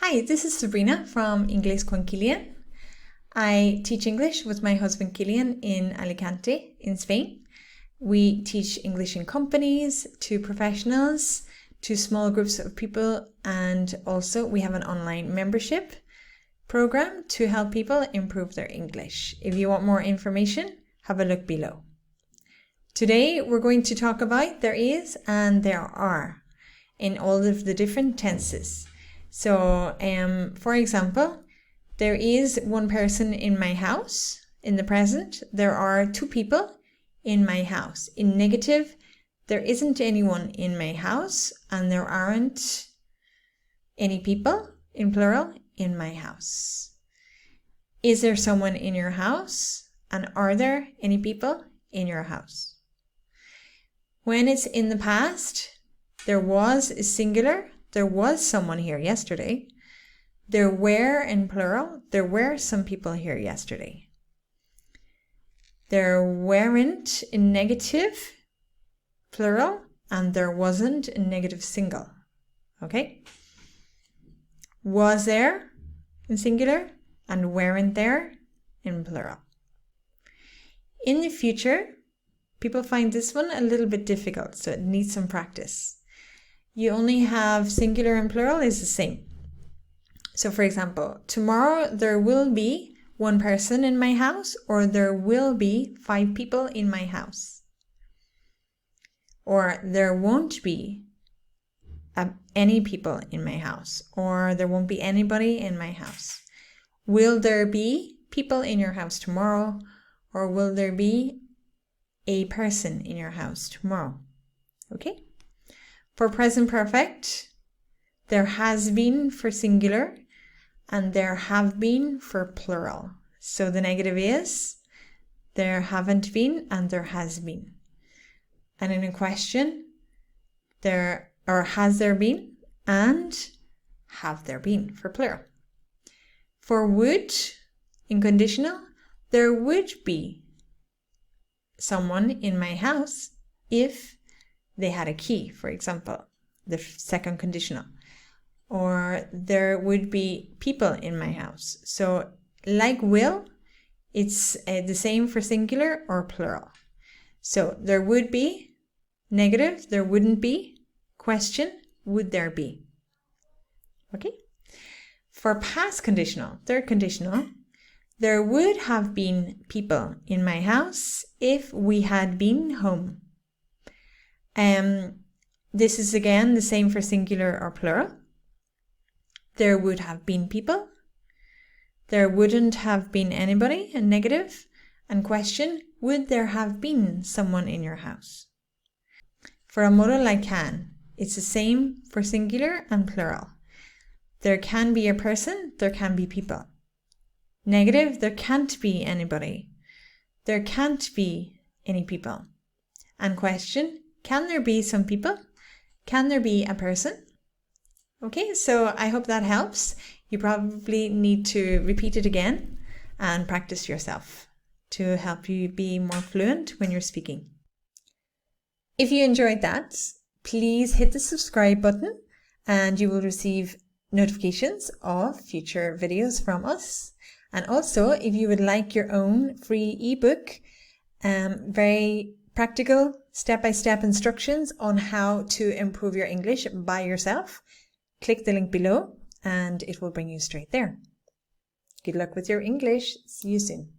Hi, this is Sabrina from Inglés con Kilian. I teach English with my husband Kilian in Alicante, in Spain. We teach English in companies, to professionals, to small groups of people, and also we have an online membership program to help people improve their English. If you want more information, have a look below. Today we're going to talk about there is and there are in all of the different tenses. So, for example, there is one person in my house. In the present, there are two people in my house. In negative, there isn't anyone in my house and there aren't any people, in plural, in my house. Is there someone in your house? And are there any people in your house? When it's in the past, there was is singular. There was someone here yesterday. There were in plural. There were some people here yesterday. There weren't in negative, plural, and there wasn't in negative single. Okay? Was there in singular and weren't there in plural. In the future, people find this one a little bit difficult, so it needs some practice. You only have singular and plural is the same. So for example, tomorrow there will be one person in my house, or there will be 5 people in my house. Or there won't be any people in my house, or there won't be anybody in my house. Will there be people in your house tomorrow, or will there be a person in your house tomorrow? Okay? For present perfect, there has been for singular and there have been for plural. So the negative is there haven't been and there has been. And in a question, there or has there been and have there been for plural. For would, in conditional, there would be someone in my house if they had a key, for example, the second conditional. Or there would be people in my house. So like will, it's the same for singular or plural. So there would be, negative, there wouldn't be, question, would there be? Okay? For past conditional, third conditional, there would have been people in my house if we had been home. This is again the same for singular or plural. There would have been people. There wouldn't have been anybody, a negative. And question, would there have been someone in your house? For a modal like can, it's the same for singular and plural. There can be a person, there can be people. Negative, there can't be anybody. There can't be any people. And question, can there be some people? Can there be a person? Okay, so I hope that helps. You probably need to repeat it again and practice yourself to help you be more fluent when you're speaking. If you enjoyed that, please hit the subscribe button and you will receive notifications of future videos from us. And also, if you would like your own free ebook, very practical step-by-step instructions on how to improve your English by yourself, click the link below and it will bring you straight there. Good luck with your English. See you soon.